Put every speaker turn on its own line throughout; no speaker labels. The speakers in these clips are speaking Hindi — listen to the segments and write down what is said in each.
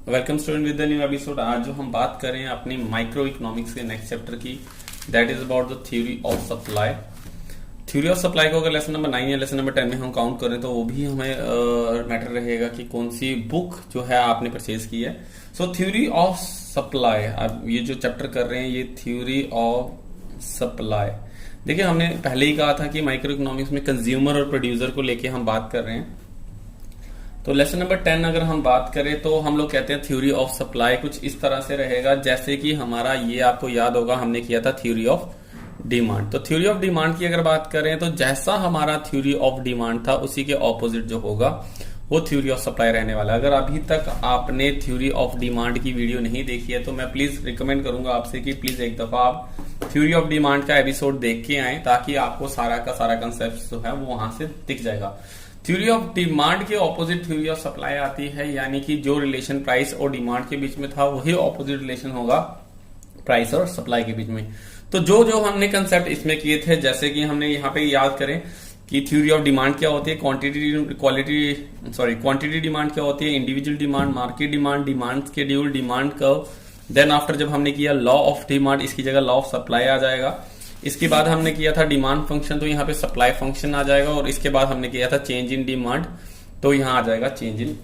Welcome student with the new episode. आज जो हम बात कर रहे हैं अपनी माइक्रो इकोनॉमिक्स के नेक्स्ट चैप्टर की, that is about the theory of supply. Theory of supply को अगर लेसन नंबर 9 या लेसन नंबर 10 में हम काउंट करें तो वो भी हमें मैटर रहेगा कि कौन सी बुक जो है आपने परचेज की है। सो थ्योरी ऑफ सप्लाई, अब ये जो चैप्टर कर रहे हैं ये थ्योरी ऑफ सप्लाई। देखिए हमने पहले ही कहा था कि माइक्रो इकोनॉमिक्स में कंज्यूमर और प्रोड्यूसर को लेके हम बात कर रहे हैं। तो लेसन नंबर 10 अगर हम बात करें तो हम लोग कहते हैं थ्योरी ऑफ सप्लाई कुछ इस तरह से रहेगा, जैसे कि हमारा ये आपको याद होगा हमने किया था थ्योरी ऑफ डिमांड। तो थ्योरी ऑफ डिमांड की अगर बात करें तो जैसा हमारा थ्योरी ऑफ डिमांड था उसी के ऑपोजिट जो होगा वो थ्योरी ऑफ सप्लाई रहने वाला है। अगर अभी तक आपने थ्योरी ऑफ डिमांड की वीडियो नहीं देखी है तो मैं प्लीज रिकमेंड करूंगा आपसे कि प्लीज एक दफा आप थ्योरी ऑफ डिमांड का एपिसोड देख के आए, ताकि आपको सारा का सारा कंसेप्ट जो है वो वहां से दिख जाएगा। थ्योरी ऑफ डिमांड के ऑपोजिट थ्योरी ऑफ सप्लाई आती है, यानी कि जो रिलेशन प्राइस और डिमांड के बीच में था वही ऑपोजिट रिलेशन होगा प्राइस और सप्लाई के बीच में। तो जो जो हमने कंसेप्ट इसमें किए थे, जैसे कि हमने यहाँ पे याद करें कि थ्योरी ऑफ डिमांड क्या होती है, क्वांटिटी डिमांड क्या होती है, individual demand, market demand, demand schedule, demand curve. Then after जब हमने किया लॉ ऑफ डिमांड, इसकी जगह लॉ ऑफ सप्लाई आ जाएगा। इसके बाद हमने किया था डिमांड फंक्शन, तो यहाँ पे सप्लाई फंक्शन आ जाएगा। और इसके बाद हमने किया था चेंज इन डिमांड, तो यहाँ आ जाएगा चेंज इन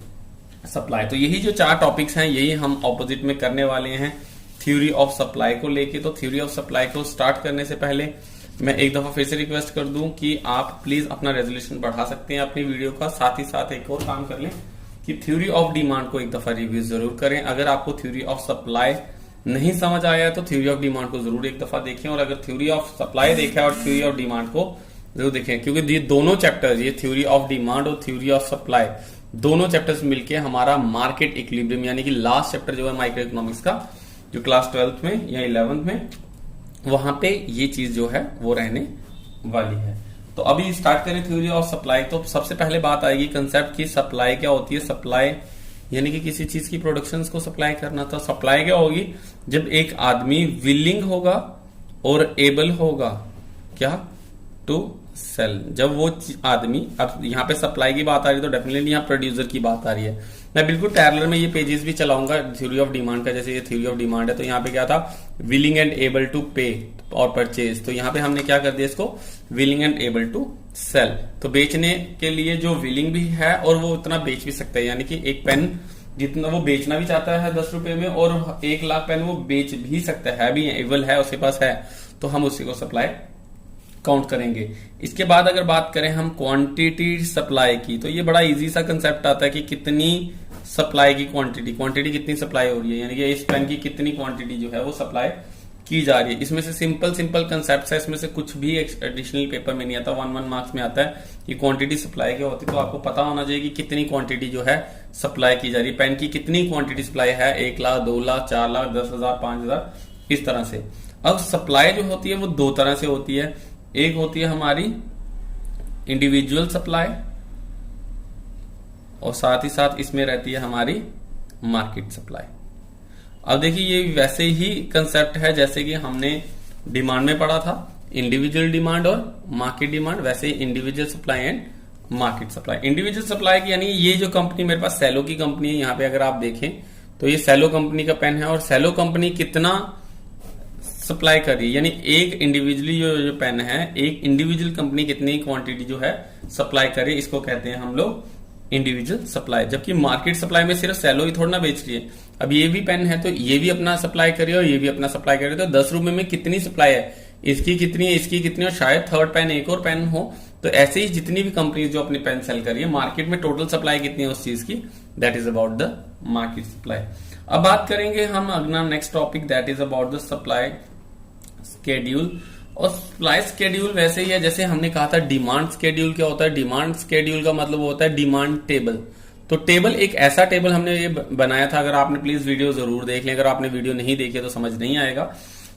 सप्लाई। तो यही जो 4 टॉपिक्स हैं यही हम ऑपोजिट में करने वाले हैं थ्योरी ऑफ सप्लाई को लेके। तो थ्योरी ऑफ सप्लाई को स्टार्ट करने से पहले मैं एक दफा फिर से रिक्वेस्ट कर दूं कि आप प्लीज अपना रेजोल्यूशन बढ़ा सकते हैं अपनी वीडियो का। साथ ही साथ एक और काम कर लें कि थ्योरी ऑफ डिमांड को एक दफा रिव्यू जरूर करें। अगर आपको थ्योरी ऑफ सप्लाई नहीं समझ आया तो थ्योरी ऑफ डिमांड को जरूर एक दफा देखें, और अगर थ्योरी ऑफ सप्लाई देखा और थ्योरी ऑफ डिमांड को जरूर देखें, क्योंकि ये दोनों चैप्टर्स, ये थ्योरी ऑफ डिमांड और थ्योरी ऑफ सप्लाई, दोनों चैप्टर्स मिलके हमारा मार्केट इक्विलिब्रियम यानी कि लास्ट चैप्टर जो है माइक्रो इकोनॉमिक्स का, जो क्लास 12th में या 11th में, वहां पे ये चीज जो है वो रहने वाली है। तो अभी स्टार्ट करें थ्योरी ऑफ सप्लाई। तो सबसे पहले बात आएगी कंसेप्ट की सप्लाई क्या होती है। सप्लाई यानी कि किसी चीज की प्रोडक्शन को सप्लाई करना। था सप्लाई क्या होगी, जब एक आदमी विलिंग होगा और एबल होगा क्या टू सेल। जब वो आदमी, अब यहाँ पे सप्लाई की बात आ रही है तो डेफिनेटली यहाँ प्रोड्यूसर की बात आ रही है। मैं बिल्कुल पैरेलल में ये पेजेस भी चलाऊंगा थ्योरी ऑफ डिमांड का। जैसे ये थ्योरी ऑफ डिमांड है तो यहाँ पे क्या था, विलिंग एंड एबल टू पे और परचेज। तो यहाँ पे हमने क्या कर दिया इसको, willing and able to sell. तो बेचने के लिए जो विलिंग भी है और वो उतना बेच भी सकता है, यानी कि एक पेन जितना वो बेचना भी चाहता है 10 रुपए में, और 1 लाख पेन वो बेच भी सकता है, भी एबल है, उसके पास है, तो हम उसी को सप्लाई काउंट करेंगे। इसके बाद अगर बात करें हम क्वांटिटी सप्लाई की, तो ये बड़ा इजी सा कंसेप्ट आता है कि कितनी सप्लाई की क्वांटिटी कितनी सप्लाई हो रही है, यानी कि इस पेन की कितनी क्वांटिटी जो है वो सप्लाई की जा रही है। इसमें से सिंपल कंसेप्ट है, इसमें से कुछ भी एडिशनल पेपर में नहीं आता, 1 मार्क्स में आता है कि क्वांटिटी सप्लाई क्या होती है। तो आपको पता होना चाहिए कि कितनी क्वांटिटी जो है सप्लाई की जा रही है, पेन की कितनी क्वांटिटी सप्लाई है, 1 लाख, 2 लाख, 4 लाख, 10,000, 5,000, इस तरह से। अब सप्लाई जो होती है वो 2 तरह से होती है। एक होती है हमारी इंडिविजुअल सप्लाई, और साथ ही साथ इसमें रहती है हमारी मार्केट सप्लाई। अब देखिए ये वैसे ही कंसेप्ट है जैसे कि हमने डिमांड में पढ़ा था, इंडिविजुअल डिमांड और मार्केट डिमांड, वैसे ही individual supply and market supply. Individual supply की यानी ये जो कंपनी मेरे पास सेलो की कंपनी है, यहाँ पे अगर आप देखें तो ये सेलो कंपनी का पेन है, और सेलो कंपनी कितना सप्लाई कर रही है, यानी एक इंडिविजुअली जो पेन है, एक इंडिविजुअल कंपनी कितनी क्वांटिटी जो है सप्लाई कर रही है, इसको कहते हैं हम लोग इंडिविजुअल सप्लाई। जबकि मार्केट सप्लाई में सिर्फ सेलो ही थोड़ा ना बेच रही है। अब ये भी पेन है तो ये भी अपना सप्लाई कर रही है और ये भी अपना सप्लाई कर रही है। तो 10 रुपए में कितनी सप्लाई है, इसकी कितनी है, इसकी कितनी, और शायद थर्ड पेन एक और पेन हो। तो ऐसे ही जितनी भी कंपनी जो अपनी पेन सेल कर रही है, मार्केट में टोटल सप्लाई कितनी है उस चीज की, that is about the market supply. अब बात करेंगे हम अगला next topic, that is about the supply schedule. और सप्लाई स्केड्यूल वैसे ही है जैसे हमने कहा था डिमांड स्केड्यूल क्या होता है। डिमांड स्केड्यूल का मतलब होता है डिमांड टेबल। तो टेबल एक ऐसा टेबल हमने ये बनाया था, अगर आपने प्लीज वीडियो जरूर देख लें, अगर आपने वीडियो नहीं देखी तो समझ नहीं आएगा।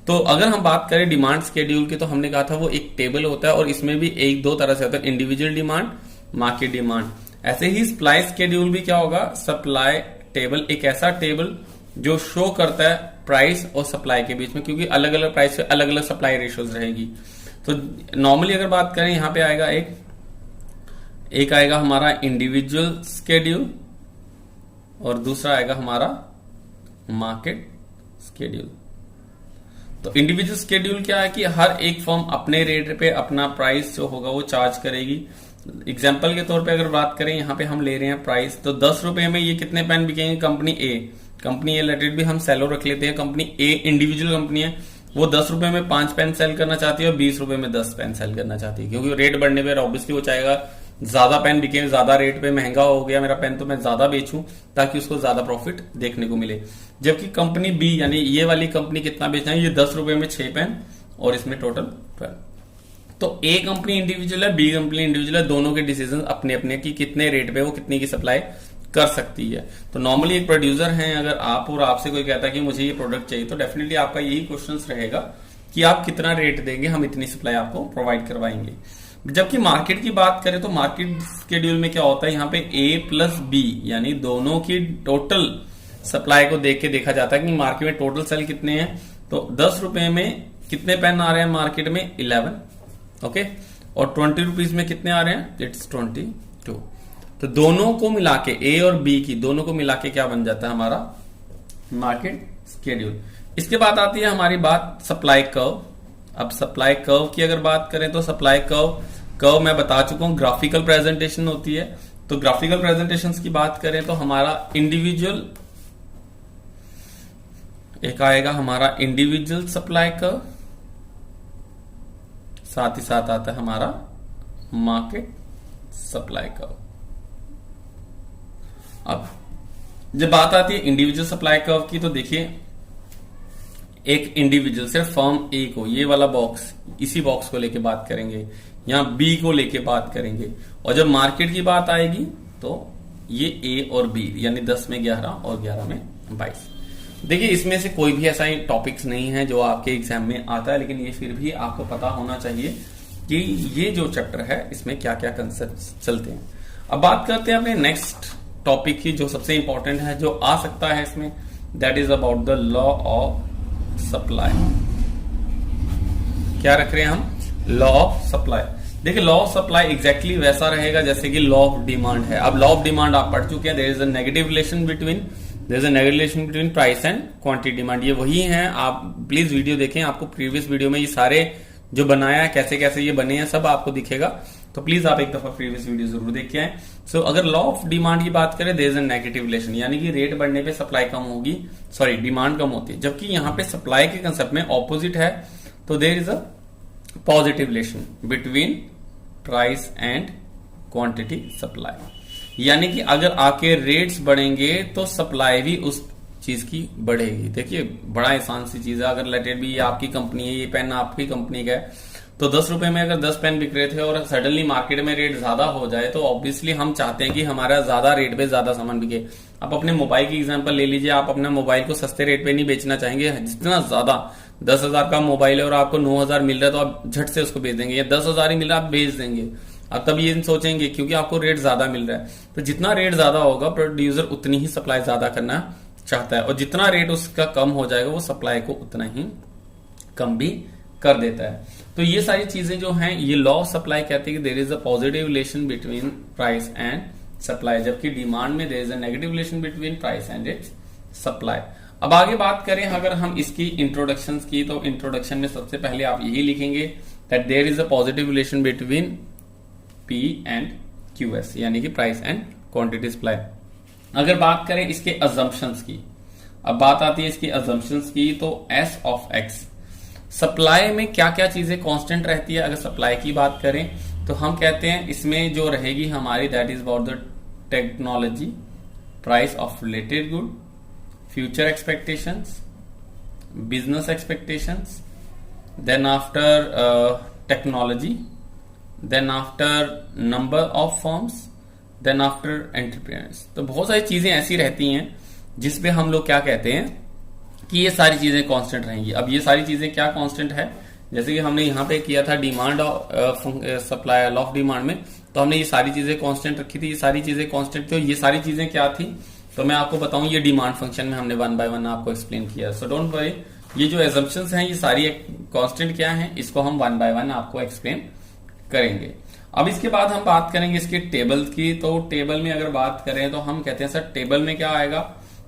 तो अगर हम बात करें डिमांड स्केड्यूल की, तो हमने कहा था वो एक टेबल होता है, और इसमें भी 1-2 तरह से होता है, इंडिविजुअल डिमांड, मार्केट डिमांड। ऐसे ही सप्लाई स्केड्यूल भी क्या होगा, सप्लाई टेबल एक ऐसा टेबल जो शो करता है प्राइस और सप्लाई के बीच में, क्योंकि अलग अलग प्राइस से अलग अलग सप्लाई रेशियोज रहेगी। तो नॉर्मली अगर बात करें यहां पे आएगा एक आएगा हमारा इंडिविजुअल स्केड्यूल, और दूसरा आएगा हमारा मार्केट स्केड्यूल। तो इंडिविजुअल स्केड्यूल क्या है कि हर एक फर्म अपने रेट पे अपना प्राइस जो होगा वो चार्ज करेगी। एग्जाम्पल के तौर पे अगर बात करें, यहाँ पे हम ले रहे हैं प्राइस, तो 10 रुपए में ये कितने पेन बिकेंगे? कंपनी ए लेटेड भी हम सेलो रख लेते हैं। कंपनी ए इंडिविजुअल कंपनी है, वो 10 रुपए में 5 पेन सेल करना चाहती है और 20 रुपए में 10 पेन सेल करना चाहती है, क्योंकि रेट बढ़ने पर ऑब्वियसली वो चाहेगा ज्यादा पेन बिके, ज्यादा रेट पे महंगा हो गया मेरा पेन तो मैं ज्यादा बेचूं ताकि उसको ज्यादा प्रॉफिट देखने को मिले। जबकि कंपनी बी यानी ये वाली कंपनी कितना बेचना है? ये 10 रुपए में 6 पेन और इसमें टोटल 12। तो ए कंपनी इंडिविजुअल है, बी कंपनी इंडिविजुअल है, दोनों के डिसीजन अपने अपने की कितने रेट पे वो कितनी की सप्लाई कर सकती है। तो नॉर्मली एक प्रोड्यूसर है, अगर आप और आपसे कोई कहता है कि मुझे ये प्रोडक्ट चाहिए, तो डेफिनेटली आपका यही क्वेश्चन रहेगा कि आप कितना रेट देंगे, हम इतनी सप्लाई आपको प्रोवाइड करवाएंगे। जबकि मार्केट की बात करें तो मार्केट स्केड्यूल में क्या होता है, यहाँ पे ए प्लस बी यानी दोनों की टोटल सप्लाई को देख के देखा जाता है कि मार्केट में टोटल सेल कितने हैं। तो 10 रुपए में कितने पेन आ रहे हैं मार्केट में? 11, ओके, और 20 रुपीज में कितने आ रहे हैं? इट्स 22। तो दोनों को मिला के, ए और बी की दोनों को मिला के क्या बन जाता है हमारा मार्केट स्केड्यूल। इसके बाद आती है हमारी बात सप्लाई कर्व। अब सप्लाई कर्व की अगर बात करें तो सप्लाई कर्व मैं बता चुका हूं ग्राफिकल प्रेजेंटेशन होती है। तो ग्राफिकल प्रेजेंटेशंस की बात करें तो हमारा इंडिविजुअल एक आएगा, हमारा इंडिविजुअल सप्लाई कर्व, साथ ही साथ आता है हमारा मार्केट सप्लाई कर्व। अब जब बात आती है इंडिविजुअल सप्लाई कर्व की, तो देखिए एक इंडिविजुअल सिर्फ फर्म ए को, ये वाला बॉक्स, इसी बॉक्स को लेके बात करेंगे, यहां बी को लेके बात करेंगे, और जब मार्केट की बात आएगी तो ये ए और बी यानी 10 में 11 और 11 में 22। देखिए इसमें से कोई भी ऐसा टॉपिक्स नहीं है जो आपके एग्जाम में आता है, लेकिन ये फिर भी आपको पता होना चाहिए कि ये जो चैप्टर है इसमें क्या क्या कंसेप्ट चलते हैं। अब बात करते हैं अपने नेक्स्ट टॉपिक की, जो सबसे इंपॉर्टेंट है, जो आ सकता है इसमें, that is about the law of supply. क्या रख रहे हैं हम? Law of supply. देखिए लॉ ऑफ सप्लाई एग्जैक्टली वैसा रहेगा जैसे कि लॉ ऑफ डिमांड है। अब लॉ ऑफ डिमांड आप पढ़ चुके हैं, there is a negative relation between price and quantity demand. ये वही है, आप प्लीज वीडियो देखें, आपको प्रीवियस वीडियो में ये सारे जो बनाया है, कैसे कैसे ये बने हैं, सब आपको दिखेगा। तो प्लीज आप एक दफा प्रीवियस वीडियो जरूर देख के आए। सो अगर लॉ ऑफ डिमांड की बात करें, there is a negative relation, यानी कि रेट बढ़ने पे सप्लाई कम होगी, सॉरी डिमांड कम होती है। जबकि यहाँ पे सप्लाई के कंसेप्ट में ऑपोजिट है, तो there is a positive relation between price and quantity supply. यानी कि अगर आपके रेट्स बढ़ेंगे तो सप्लाई भी उस चीज की बढ़ेगी। देखिए बड़ा आसान सी चीज है, अगर लेटेड भी आपकी कंपनी है, ये पेन आपकी कंपनी का है, तो 10 रुपए में अगर 10 पेन बिक रहे थे और सडनली मार्केट में रेट ज्यादा हो जाए, तो ऑब्वियसली हम चाहते हैं कि हमारा ज्यादा रेट पे ज्यादा सामान बिके। आप अपने मोबाइल की एग्जांपल ले लीजिए, आप अपना मोबाइल को सस्ते रेट पे नहीं बेचना चाहेंगे, जितना ज्यादा 10,000 का मोबाइल है और आपको 9,000 मिल रहा है तो आप झट से उसको बेच देंगे, या 10,000 ही मिल रहा है आप बेच देंगे। आप तब ये सोचेंगे क्योंकि आपको रेट ज्यादा मिल रहा है। तो जितना रेट ज्यादा होगा प्रोड्यूसर उतनी ही सप्लाई ज्यादा करना चाहता है, और जितना रेट उसका कम हो जाएगा वो सप्लाई को उतना ही कम भी कर देता है। तो ये सारी चीजें जो हैं, ये लॉ ऑफ सप्लाई कहती है कि there is a positive relation between price and supply, जबकि डिमांड में there is a negative relation between price and its supply. अब आगे बात करें अगर हम इसकी इंट्रोडक्शन की, तो इंट्रोडक्शन में सबसे पहले आप यही लिखेंगे that there is a positive relation between P and QS, यानी कि प्राइस एंड क्वांटिटी सप्लाई। अगर बात करें इसके अजम्पशंस की, अब बात आती है इसकी अजम्पशंस की, तो एस ऑफ एक्स, सप्लाई में क्या क्या चीजें कांस्टेंट रहती है। अगर सप्लाई की बात करें तो हम कहते हैं इसमें जो रहेगी हमारी, that is about the technology, price of related good, future expectations, business expectations, then after technology, then after number of firms, then after entrepreneurs. तो बहुत सारी चीजें ऐसी रहती हैं जिसपे हम लोग क्या कहते हैं कि ये सारी चीजें कांस्टेंट रहेंगी। अब ये सारी चीजें क्या कांस्टेंट है, जैसे कि हमने यहाँ पे किया था demand supply law of demand में, तो हमने ये सारी चीजें कांस्टेंट रखी थी, ये सारी चीजें कांस्टेंट थी। ये सारी चीजें क्या थी तो मैं आपको बताऊं, ये डिमांड फंक्शन में हमने 1 बाय 1 आपको एक्सप्लेन किया। सो डोंट वरी, ये जो एजम्पशंस हैं ये सारी कांस्टेंट क्या है, इसको हम 1 बाय 1 आपको एक्सप्लेन करेंगे। अब इसके बाद हम बात करेंगे इसके टेबल की। तो टेबल में अगर बात करें तो हम कहते हैं सर टेबल में क्या आएगा,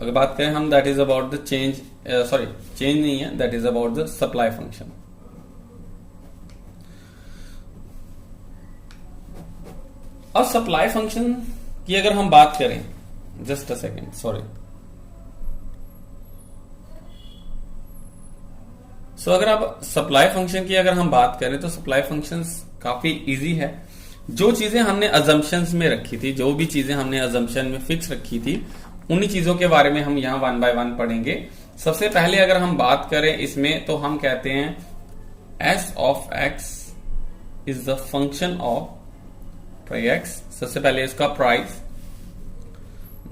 अगर बात करें हम, that is about the change, sorry change नहीं है, that is about the supply function. अब सप्लाई फंक्शन की अगर हम बात करें, जस्ट अ सेकेंड, सॉरी। सो अगर आप सप्लाई फंक्शन की अगर हम बात करें तो सप्लाई फंक्शंस काफी इजी है। जो चीजें हमने अजम्पशंस में रखी थी, जो भी चीजें हमने अजम्पशन में फिक्स रखी थी, उन्हीं चीजों के बारे में हम यहां वन बाय वन पढ़ेंगे। सबसे पहले अगर हम बात करें इसमें, तो हम कहते हैं S of X is the function of X. सबसे पहले इसका price,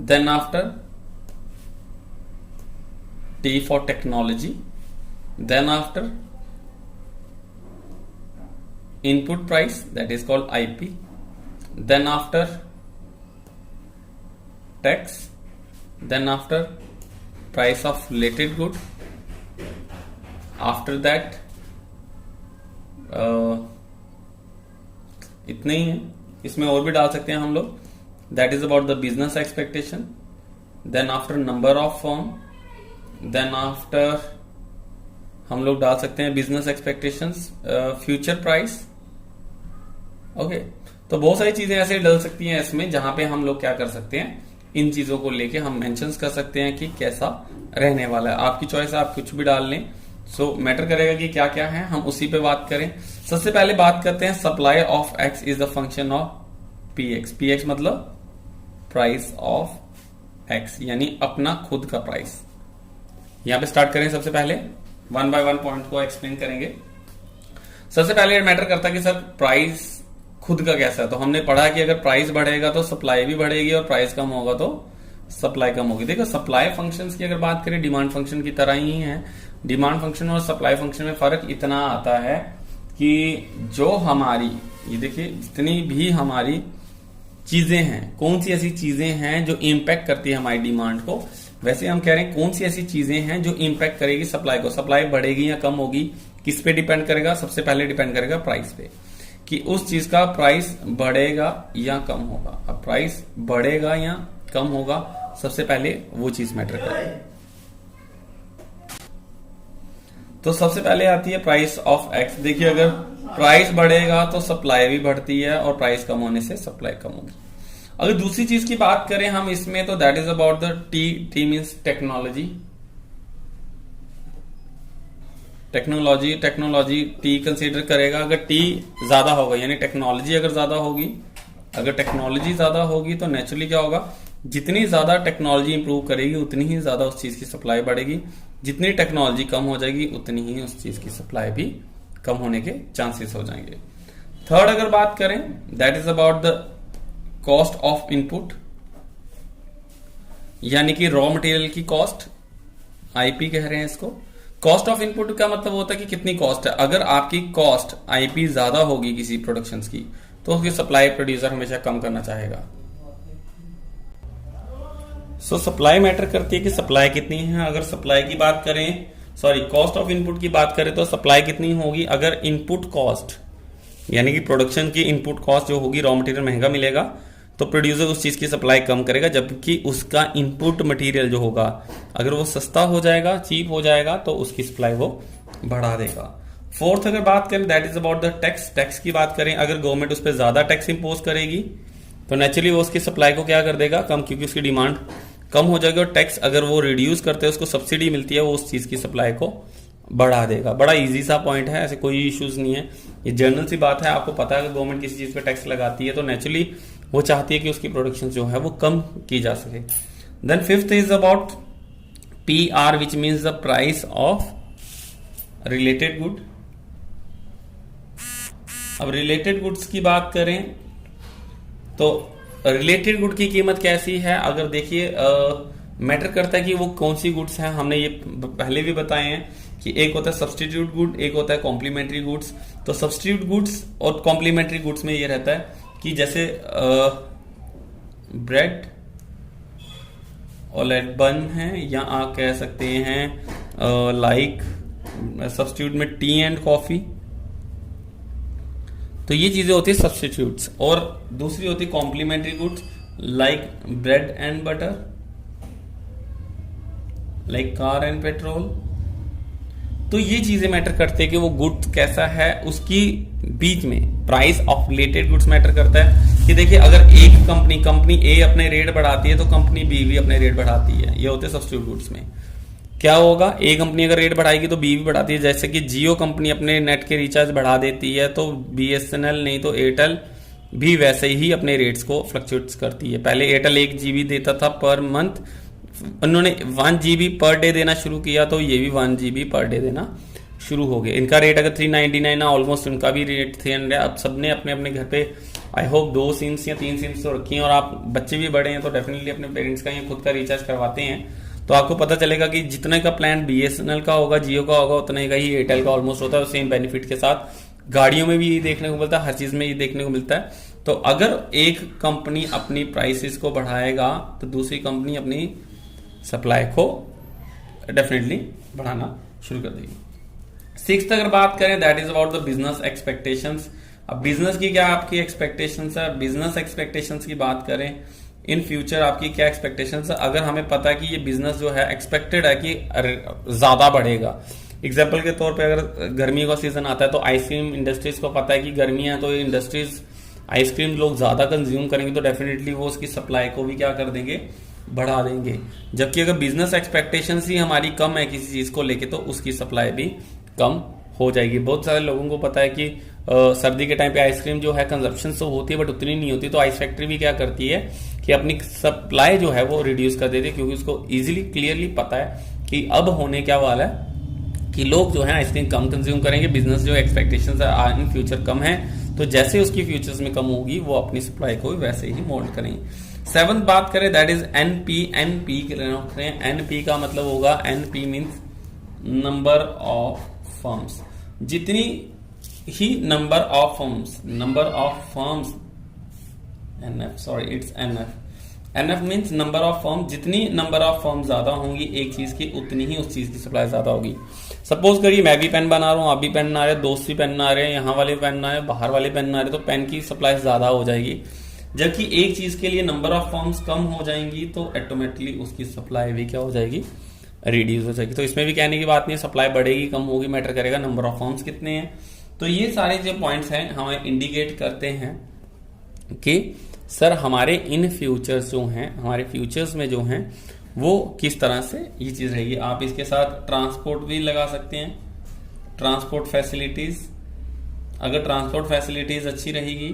then after T for technology, then after input price, that is called IP, then after tax, then after price of related good, after that इतने ही है। इसमें और भी डाल सकते हैं हम लोग, that is about the business expectation, then after number of firm, then after हम लोग डाल सकते हैं business expectations, future price. Okay, तो बहुत सारी चीजें ऐसे डल सकती हैं इसमें, जहां पे हम लोग क्या कर सकते हैं, इन चीजों को लेके हम मेंशंस कर सकते हैं कि कैसा रहने वाला है। आपकी चॉइस है, आप कुछ भी डाल लें, सो मैटर करेगा कि क्या क्या है, हम उसी पे बात करें। सबसे पहले बात करते हैं supply of X is the function of P x. P x मतलब प्राइस ऑफ एक्स, यानी अपना खुद का प्राइस। यहां पे स्टार्ट करें, सबसे पहले वन बाय वन पॉइंट को एक्सप्लेन करेंगे। सबसे पहले मैटर करता है कि सर प्राइस खुद का कैसा है। तो हमने पढ़ा कि अगर प्राइस बढ़ेगा तो सप्लाई भी बढ़ेगी, और प्राइस कम होगा तो सप्लाई कम होगी। देखो, सप्लाई फंक्शंस की अगर बात करें, डिमांड फंक्शन की तरह ही है। डिमांड फंक्शन और सप्लाई फंक्शन में फर्क इतना आता है कि जो हमारी, ये देखिए, जितनी भी हमारी चीजें हैं, कौन सी ऐसी चीजें हैं जो इम्पैक्ट करती है हमारी डिमांड को, वैसे हम कह रहे हैं कौन सी ऐसी चीजें हैं जो इम्पैक्ट करेगी सप्लाई को। सप्लाई बढ़ेगी या कम होगी, किस पे डिपेंड करेगा? सबसे पहले डिपेंड करेगा प्राइस पे, कि उस चीज का प्राइस बढ़ेगा या कम होगा। अब प्राइस बढ़ेगा या कम होगा, सबसे पहले वो चीज मैटर करेगी। तो सबसे पहले आती है प्राइस ऑफ एक्स। देखिए, अगर प्राइस बढ़ेगा तो सप्लाई भी बढ़ती है, और प्राइस कम होने से सप्लाई कम होगी। अगर दूसरी चीज की बात करें हम इसमें, तो that is about the T. T means technology. Technology T consider करेगा। अगर टी ज्यादा होगा, यानी टेक्नोलॉजी अगर ज्यादा होगी, अगर टेक्नोलॉजी ज्यादा होगी तो नेचुरली क्या होगा, जितनी ज्यादा टेक्नोलॉजी इंप्रूव करेगी उतनी ही ज्यादा उस चीज की सप्लाई बढ़ेगी। जितनी टेक्नोलॉजी कम हो जाएगी उतनी ही उस चीज की सप्लाई भी कम होने के चांसेस हो जाएंगे। थर्ड अगर बात करें, that is about the cost of input, यानी कि रॉ मटेरियल की कॉस्ट, आईपी कह रहे हैं इसको। कॉस्ट ऑफ इनपुट का मतलब होता है कि कितनी कॉस्ट है। अगर आपकी कॉस्ट आईपी ज्यादा होगी किसी प्रोडक्शन की, तो उसकी सप्लाई प्रोड्यूसर हमेशा कम करना चाहेगा। सो सप्लाई मैटर करती है कि सप्लाई कितनी है। अगर सप्लाई की बात करें, सॉरी कॉस्ट ऑफ इनपुट की बात करें, तो सप्लाई कितनी होगी। अगर इनपुट कॉस्ट, यानी कि प्रोडक्शन की इनपुट कॉस्ट जो होगी, रॉ मटेरियल महंगा मिलेगा, तो प्रोड्यूसर उस चीज की सप्लाई कम करेगा। जबकि उसका इनपुट मटेरियल जो होगा, अगर वो सस्ता हो जाएगा, चीप हो जाएगा, तो उसकी सप्लाई वो बढ़ा देगा। फोर्थ अगर बात करें, that is about the tax. Tax की बात करें, अगर गवर्नमेंट उस पर ज्यादा टैक्स इंपोज करेगी तो नेचुरली वो उसकी सप्लाई को क्या कर देगा, कम, क्योंकि उसकी डिमांड कम हो जाएगी। और टैक्स अगर वो रिड्यूस करते हैं, उसको सब्सिडी मिलती है, वो उस चीज की सप्लाई को बढ़ा देगा। बड़ा इजी सा पॉइंट है, ऐसे कोई इश्यूज नहीं है, ये जनरल सी बात है। आपको पता है कि गवर्नमेंट किसी चीज पे टैक्स लगाती है तो नेचुरली वो चाहती है कि उसकी प्रोडक्शन जो है वो कम की जा सके। Then fifth is about PR, which means the price of related good. अब रिलेटेड गुड्स की बात करें तो रिलेटेड गुड की कीमत कैसी है। अगर देखिए, मैटर करता है कि वो कौन सी गुड्स हैं। हमने ये पहले भी बताए हैं कि एक होता है सब्स्टिट्यूट गुड, एक होता है कॉम्प्लीमेंट्री गुड्स। तो सब्स्टिट्यूट गुड्स और कॉम्प्लीमेंट्री गुड्स में ये रहता है कि जैसे ब्रेड और बन है, या आप कह सकते हैं लाइक सब्स्टिट्यूट में टी एंड कॉफी। तो ये चीजें होती है सब्स्टिट्यूट्स। और दूसरी होती है complementary goods, like bread and butter. Like car and petrol. तो ये चीजें मैटर करते हैं कि वो गुड्स कैसा है, उसकी बीच में price of related goods matter करता है। कि देखिए अगर एक कंपनी ए अपने रेट बढ़ाती है तो कंपनी बी भी अपने रेट बढ़ाती है, ये होते हैं सब्स्टिट्यूट गुड्स में। क्या होगा, ए कंपनी अगर रेट बढ़ाएगी तो बी भी बढ़ाती है। जैसे कि जियो कंपनी अपने नेट के रिचार्ज बढ़ा देती है तो BSNL नहीं तो एयरटेल भी वैसे ही अपने रेट्स को फ्लक्चुएट्स करती है। पहले एयरटेल 1 GB देता था पर मंथ, उन्होंने 1 GB पर डे देना शुरू किया तो ये भी 1 GB पर डे देना शुरू हो गए। इनका रेट अगर 399 है, ऑलमोस्ट उनका भी रेट 300 है। अब सबने अपने अपने घर पे आई होप 2 सिम्स या 3 सिम्स तो रखी हैं, और आप बच्चे भी बड़े हैं तो डेफिनेटली अपने पेरेंट्स का या खुद का रिचार्ज करवाते हैं, तो आपको पता चलेगा कि जितने का प्लान BSNL का होगा, जियो का होगा, उतने का ही एयरटेल का ऑलमोस्ट होता है, सेम बेनिफिट के साथ। गाड़ियों में भी ये देखने को मिलता है, हर चीज में ये देखने को मिलता है। तो अगर एक कंपनी अपनी प्राइसेस को बढ़ाएगा तो दूसरी कंपनी अपनी सप्लाई को डेफिनेटली बढ़ाना शुरू कर देगी। 6th अगर बात करें, that is about the business expectations. अब बिजनेस की क्या आपकी एक्सपेक्टेशंस है, बिजनेस एक्सपेक्टेशंस की बात करें, इन फ्यूचर आपकी क्या एक्सपेक्टेशंस है। अगर हमें पता है कि ये बिजनेस जो है एक्सपेक्टेड है कि ज्यादा बढ़ेगा, एग्जाम्पल के तौर पे अगर गर्मी का सीजन आता है तो आइसक्रीम इंडस्ट्रीज को पता है कि गर्मी है तो ये इंडस्ट्रीज आइसक्रीम लोग ज्यादा कंज्यूम करेंगे तो डेफिनेटली वो उसकी सप्लाई को भी क्या कर देंगे, बढ़ा देंगे। जबकि अगर बिजनेस एक्सपेक्टेशंस ही हमारी कम है किसी चीज को लेके तो उसकी सप्लाई भी कम हो जाएगी। बहुत सारे लोगों को पता है कि सर्दी के टाइम पे आइसक्रीम जो है कंजप्शन तो होती है बट उतनी नहीं होती, तो आइस फैक्ट्री भी क्या करती है कि अपनी सप्लाई जो है वो रिड्यूस कर देती है, क्योंकि उसको इजीली क्लियरली पता है कि अब होने क्या वाला है कि लोग जो है आइसक्रीम कम कंज्यूम करेंगे। बिजनेस जो एक्सपेक्टेशंस है इन फ्यूचर कम है, तो जैसे उसकी फ्यूचर्स में कम होगी वो अपनी सप्लाई को भी वैसे ही मोल्ड करेंगे। 7th बात करें, दैट इज NP। NP का मतलब होगा, NP means number of firms. जितनी ही number of firms NF means number of firm. जितनी नंबर ऑफ फर्म ज्यादा होंगी एक चीज की, उतनी ही उस चीज की सप्लाई ज्यादा होगी। सपोज करिए मैं भी पेन बना रहा हूँ, आप भी पेन बना रहे हैं, दोस्त भी पेन बना रहे हैं, यहाँ वाले पेन बना रहे हैं, बाहर वाले पेन बना रहे हैं, तो पेन की सप्लाई ज्यादा हो जाएगी। जबकि एक चीज के लिए नंबर ऑफ फर्म्स कम हो जाएंगी तो ऑटोमेटिकली उसकी सप्लाई भी क्या हो जाएगी, रिड्यूस हो जाएगी। तो इसमें भी कहने की बात नहीं है, सप्लाई बढ़ेगी कम होगी मैटर करेगा, नंबर ऑफ फर्म्स कितने हैं। तो ये सारे जो पॉइंट्स हैं हमें इंडिकेट करते हैं कि सर हमारे इन फ्यूचर्स जो हैं, हमारे फ्यूचर्स में जो हैं वो किस तरह से ये चीज रहेगी। आप इसके साथ ट्रांसपोर्ट भी लगा सकते हैं, ट्रांसपोर्ट फैसिलिटीज। अगर ट्रांसपोर्ट फैसिलिटीज अच्छी रहेगी,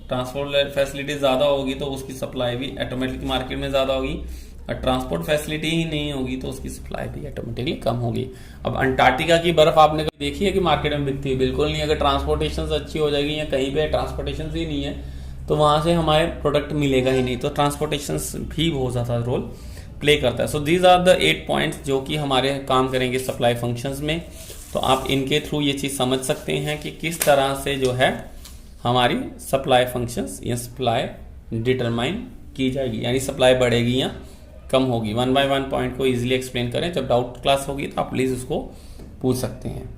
ट्रांसपोर्ट फैसिलिटीज ज्यादा होगी तो उसकी सप्लाई भी ऑटोमेटिकली मार्केट में ज्यादा होगी। और ट्रांसपोर्ट फैसिलिटी ही नहीं होगी तो उसकी सप्लाई भी ऑटोमेटिकली कम होगी। अब अंटार्कटिका की बर्फ आपने कभी देखी है कि मार्केट में बिकती है? बिल्कुल नहीं। अगर ट्रांसपोर्टेशन अच्छी हो जाएगी या कहीं पे ट्रांसपोर्टेशन ही नहीं है तो वहां से हमारे प्रोडक्ट मिलेगा ही नहीं। तो ट्रांसपोर्टेशन भी बहुत ज्यादा रोल प्ले करता है। So these are the 8 points जो कि हमारे काम करेंगे सप्लाई फंक्शंस में। तो आप इनके थ्रू ये चीज समझ सकते हैं कि किस तरह से जो है हमारी सप्लाई फंक्शंस या सप्लाई डिटरमाइन की जाएगी, यानी सप्लाई बढ़ेगी या कम होगी। 1 by 1 पॉइंट को इजीली एक्सप्लेन करें। जब डाउट क्लास होगी तो आप प्लीज उसको पूछ सकते हैं।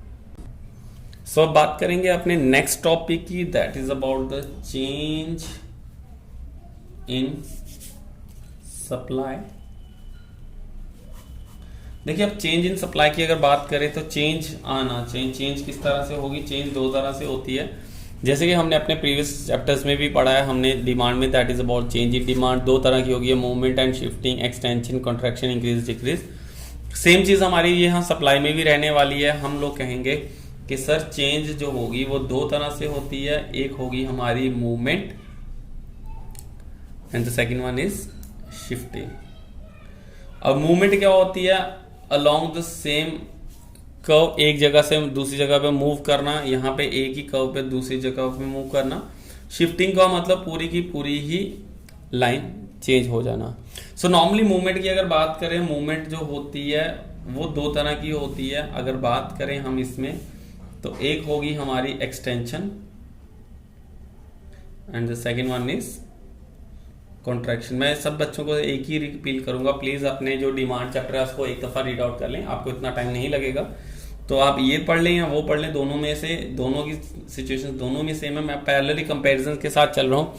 सो अब बात करेंगे अपने नेक्स्ट टॉपिक की, that is about the change in supply. देखिए अब चेंज इन सप्लाई की अगर बात करें तो चेंज किस तरह से होगी? चेंज 2 तरह से होती है। जैसे कि हमने अपने प्रीवियस चैप्टर्स में भी पढ़ा है, हमने डिमांड में that is about change in demand 2 तरह की होगी, movement and shifting, extension, contraction, increase decrease. Same चीज हमारी यहाँ सप्लाई में भी रहने वाली है। हम लोग कहेंगे कि सर चेंज जो होगी वो 2 तरह से होती है। एक होगी हमारी movement and the second one is shifting. अब मूवमेंट क्या होती है? अलोंग द सेम कर्व, एक जगह से दूसरी जगह पे मूव करना, यहाँ पे एक ही कर्व पे दूसरी जगह पे मूव करना। शिफ्टिंग का मतलब पूरी की पूरी ही लाइन चेंज हो जाना। सो नॉर्मली मूवमेंट की अगर बात करें, मूवमेंट जो होती है वो 2 तरह की होती है। अगर बात करें हम इसमें तो एक होगी हमारी extension and the second one is contraction. मैं सब बच्चों को एक ही रिपील करूंगा, प्लीज अपने जो डिमांड चैप्टर है उसको एक दफा रीड आउट कर लें, आपको इतना टाइम नहीं लगेगा। तो आप ये पढ़ लें या वो पढ़ लें, दोनों में से दोनों की सिचुएशन दोनों में सेम है। मैं पैरेलली कंपैरिजन के साथ चल रहा हूँ।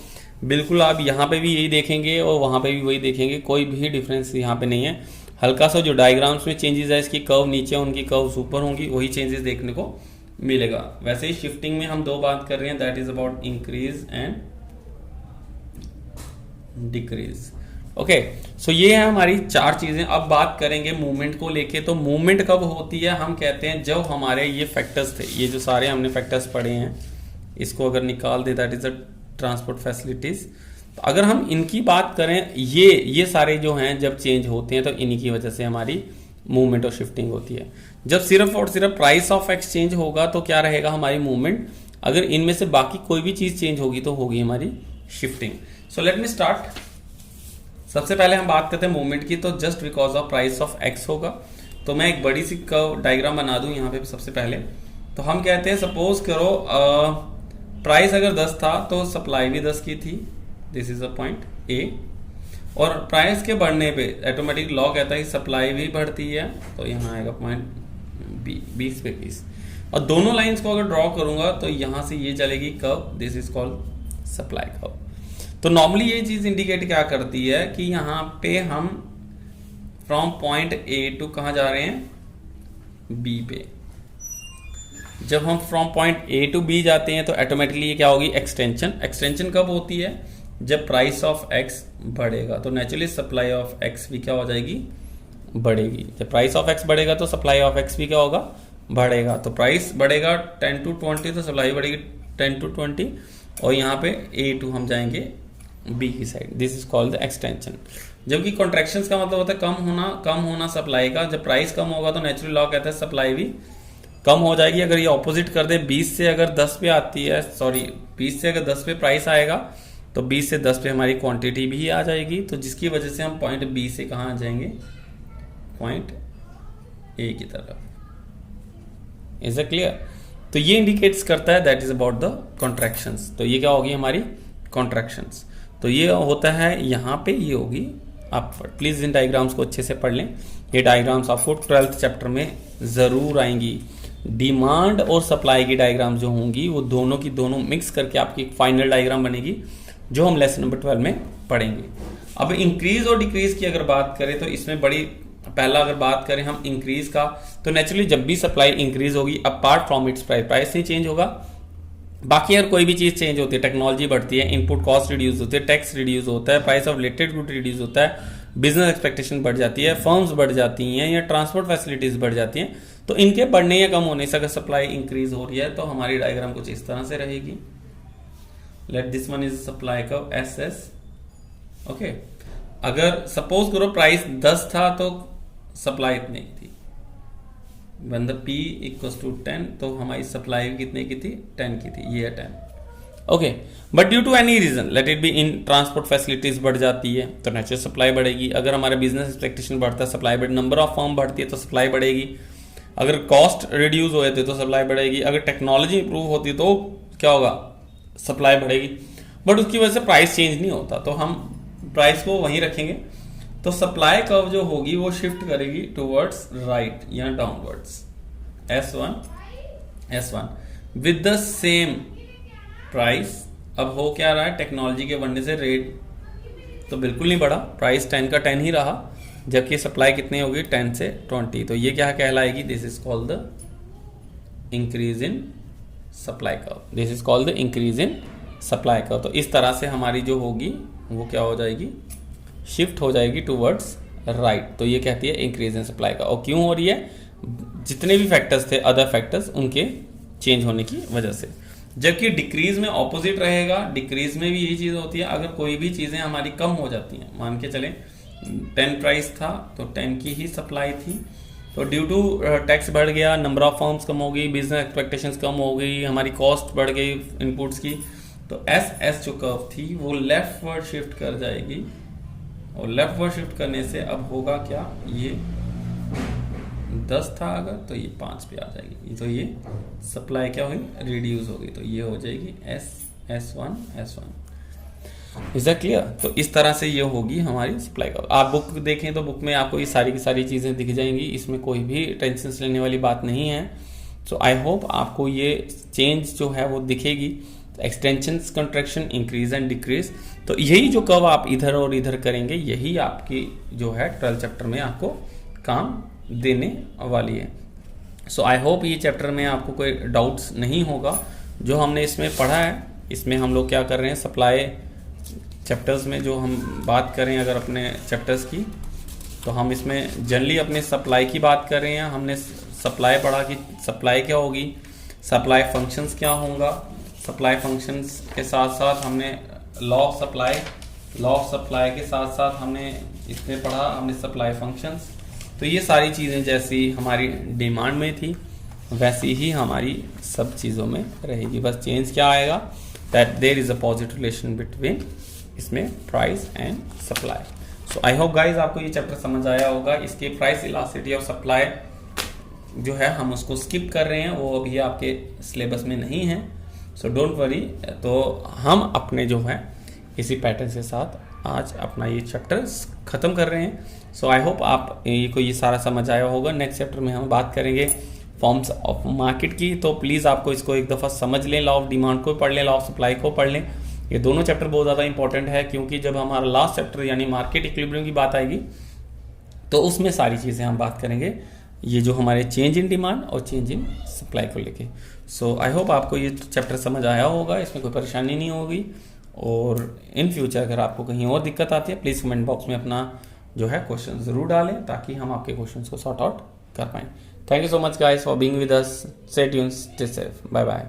बिल्कुल आप यहाँ पे भी यही देखेंगे और वहां पे भी वही देखेंगे, कोई भी डिफरेंस यहाँ पे नहीं है। हल्का सा जो डायग्राम्स में चेंजेस है, इसकी कर्व नीचे उनकी कर्व ऊपर होंगी, वही चेंजेस देखने को मिलेगा। वैसे ही शिफ्टिंग में हम दो बात कर रहे हैं, that is about increase and decrease. Okay, so ये है हमारी चार चीजें। अब बात करेंगे मूवमेंट को लेके। तो मूवमेंट कब होती है, हम कहते हैं जब हमारे ये फैक्टर्स थे, ये जो सारे हमने फैक्टर्स पढ़े हैं, इसको अगर निकाल दे, that is the transport facilities. तो अगर हम इनकी बात करें, ये सारे जो हैं जब चेंज होते हैं तो इन्हीं की वजह से हमारी मूवमेंट और शिफ्टिंग होती है। जब सिर्फ और सिर्फ प्राइस ऑफ एक्सचेंज होगा तो क्या रहेगा हमारी मूवमेंट। अगर इनमें से बाकी कोई भी चीज चेंज होगी तो होगी हमारी shifting. So let me start. सबसे पहले हम बात करते हैं मूवमेंट की। तो just because of price of x होगा, तो मैं एक बड़ी सी कर्व डायग्राम बना दूं यहाँ पे सबसे पहले। तो हम कहते हैं सपोज करो प्राइस अगर 10 था तो सप्लाई भी 10 की थी, this is a point A, और प्राइस के बढ़ने पे ऑटोमेटिक लॉ कहता है कि सप्लाई भी बढ़ती है, तो यहाँ आएगा पॉइंट बी, 20 पे 20। और दोनों लाइंस को अगर ड्रॉ करूंगा तो यहां से ये चलेगी curve, this is called supply curve. तो नॉर्मली ये चीज इंडिकेट क्या करती है कि यहाँ पे हम फ्रॉम पॉइंट ए टू कहां जा रहे हैं, बी पे। जब हम from point A to B जाते हैं तो ऑटोमेटिकली ये क्या होगी, एक्सटेंशन। एक्सटेंशन कब होती है, जब प्राइस ऑफ एक्स बढ़ेगा, तो नेचुरली सप्लाई ऑफ एक्स भी क्या हो जाएगी, बढ़ेगी। जब प्राइस ऑफ एक्स बढ़ेगा तो सप्लाई ऑफ एक्स भी क्या होगा, बढ़ेगा। तो प्राइस बढ़ेगा 10 to 20 तो सप्लाई बढ़ेगी 10 to 20, और यहाँ पे ए टू हम जाएंगे बी की side, this is called the extension. जबकि कॉन्ट्रैक्शंस का मतलब होता है कम होना सप्लाई का। जब प्राइस कम होगा तो नेचुरल लॉ कहता है सप्लाई भी कम हो जाएगी। अगर ये ऑपोजिट कर दे, 20 से अगर 10 पे आती है, सॉरी 20 से अगर 10 पे प्राइस आएगा तो 20 से 10 पे हमारी क्वांटिटी भी आ जाएगी, तो जिसकी वजह से हम पॉइंट बी से कहाँ आ जाएंगे, पॉइंट ए की तरफ। Is it clear? तो ये इंडिकेट्स करता है that is about the contractions. तो ये क्या होगी हमारी कॉन्ट्रैक्शंस। तो ये होता है यहाँ पे, ये होगी अपवर्ड। प्लीज इन डायग्राम्स को अच्छे से पढ़ लें, ये डायग्राम्स आपको 12th चैप्टर में जरूर आएंगी। डिमांड और सप्लाई की डायग्राम जो होंगी वो दोनों की दोनों मिक्स करके आपकी एक फाइनल डायग्राम बनेगी, जो हम लेसन नंबर 12 में पढ़ेंगे। अब इंक्रीज और डिक्रीज की अगर बात करें तो इसमें बड़ी, पहला अगर बात करें हम इंक्रीज का, तो नेचुरली जब भी सप्लाई इंक्रीज होगी apart from its price, price नहीं चेंज होगा, बाकी अगर कोई भी चीज चेंज होती है, टेक्नोलॉजी बढ़ती है, इनपुट कॉस्ट रिड्यूस होती है, टैक्स रिड्यूस होता है, price of related good reduce होता है, बिजनेस एक्सपेक्टेशन बढ़ जाती है, फर्म्स बढ़ जाती हैं, या ट्रांसपोर्ट फैसिलिटीज बढ़ जाती हैं, तो इनके बढ़ने या कम होने से अगर सप्लाई इंक्रीज हो रही है तो हमारी डायग्राम कुछ इस तरह से रहेगी। Let this one is supply curve S S. Okay, अगर सपोज करो प्राइस 10 था तो सप्लाई इतने की थी, when the P equals to 10, तो हमारी सप्लाई कितने की थी, 10 की थी, ये है 10। Okay, but due to any reason, let it be in transport facilities बढ़ जाती है तो नेचुरल सप्लाई बढ़ेगी। अगर हमारा बिजनेस एक्सपेक्टेशन बढ़ता है सप्लाई बढ़, नंबर ऑफ फर्म बढ़ती है तो सप्लाई बढ़ेगी। अगर कॉस्ट रिड्यूस हो जाती है तो सप्लाई बढ़ेगी। अगर टेक्नोलॉजी इंप्रूव होती है तो क्या होगा, सप्लाई बढ़ेगी। बट उसकी वजह से प्राइस चेंज नहीं होता, तो हम प्राइस को वहीं रखेंगे। तो सप्लाई कर्व जो होगी वो शिफ्ट करेगी टुवर्ड्स राइट या downwards, S1 with the same price. अब हो क्या रहा है, टेक्नोलॉजी के बढ़ने से रेट तो बिल्कुल नहीं बढ़ा, प्राइस 10 का 10 ही रहा, जबकि सप्लाई कितनी होगी 10 से 20। तो ये क्या कहलाएगी, this is called the increase in supply curve, this is called the increase in supply curve. तो इस तरह से हमारी जो होगी वो क्या हो जाएगी, शिफ्ट हो जाएगी टुवर्ड्स राइट। तो ये कहती है इंक्रीज इन सप्लाई का। और क्यों हो रही है, जितने भी फैक्टर्स थे, अदर फैक्टर्स, उनके चेंज होने की वजह से। जबकि डिक्रीज में ऑपोजिट रहेगा, डिक्रीज में भी यही चीज होती है। अगर कोई भी चीजें हमारी कम हो जाती हैं, मान के चलें 10 प्राइस था तो 10 की ही सप्लाई थी, तो ड्यू टू टैक्स बढ़ गया, नंबर ऑफ फर्म्स कम हो गई, बिजनेस एक्सपेक्टेशंस कम हो गई, हमारी कॉस्ट बढ़ गई इनपुट्स की, तो एस जो कर्व थी वो लेफ्ट वर्ड शिफ्ट कर जाएगी। और लेफ्ट वर्ड शिफ्ट करने से अब होगा क्या, ये 10 था अगर तो ये 5 पे आ जाएगी, तो ये सप्लाई क्या हुई, रिड्यूस होगी, तो ये हो जाएगी S1। Is that clear? तो इस तरह से ये होगी हमारी सप्लाई का। आप बुक देखें तो बुक में आपको ये सारी की सारी चीजें दिख जाएंगी, इसमें कोई भी टेंशन लेने वाली बात नहीं है। सो आई होप आपको ये चेंज जो है वो दिखेगी। Extension, contraction, increase and decrease. तो यही जो कर्व आप इधर और इधर करेंगे, यही आपकी जो है 12 चैप्टर में आपको काम देने वाली है। सो आई होप ये चैप्टर में आपको कोई डाउट्स नहीं होगा। जो हमने इसमें पढ़ा है, इसमें हम लोग क्या कर रहे हैं, सप्लाई चैप्टर्स में जो हम बात करें अगर अपने चैप्टर्स की, तो हम इसमें जनरली अपने सप्लाई की बात कर रहे हैं। हमने सप्लाई पढ़ा कि सप्लाई क्या होगी, सप्लाई फंक्शंस क्या होगा, सप्लाई फंक्शंस के साथ साथ हमने लॉ ऑफ सप्लाई के साथ साथ हमने इसमें पढ़ा हमने सप्लाई फंक्शंस। तो ये सारी चीज़ें जैसी हमारी डिमांड में थी वैसी ही हमारी सब चीज़ों में रहेगी। बस चेंज क्या आएगा, that there is a positive relation between इसमें price and supply. So I hope guys आपको ये चैप्टर समझ आया होगा। इसके प्राइस इलास्टिसिटी ऑफ सप्लाई जो है हम उसको स्किप कर रहे हैं, वो अभी आपके सिलेबस में नहीं है। So don't worry. तो हम अपने जो है इसी पैटर्न के साथ आज अपना ये चैप्टर ख़त्म कर रहे हैं। सो आई होप आप ये सारा समझ आया होगा। नेक्स्ट चैप्टर में हम बात करेंगे फॉर्म्स ऑफ मार्केट की। तो प्लीज़ आपको इसको एक दफ़ा समझ लें, लॉ ऑफ डिमांड को पढ़ लें, लॉ ऑफ सप्लाई को पढ़ लें। ये दोनों चैप्टर बहुत ज़्यादा इंपॉर्टेंट है, क्योंकि जब हमारा लास्ट चैप्टर यानी मार्केट इक्विलिब्रियम की बात आएगी तो उसमें सारी चीज़ें हम बात करेंगे, ये जो हमारे चेंज इन डिमांड और चेंज इन सप्लाई को लेके। सो आई होप आपको ये चैप्टर समझ आया होगा, इसमें कोई परेशानी नहीं होगी। और इन फ्यूचर अगर आपको कहीं और दिक्कत आती है, प्लीज़ कमेंट बॉक्स में अपना जो है क्वेश्चन ज़रूर डालें, ताकि हम आपके क्वेश्चन को सॉर्ट आउट कर पाएँ। Thank you so much guys for being with us. Stay tuned, stay safe. Bye bye.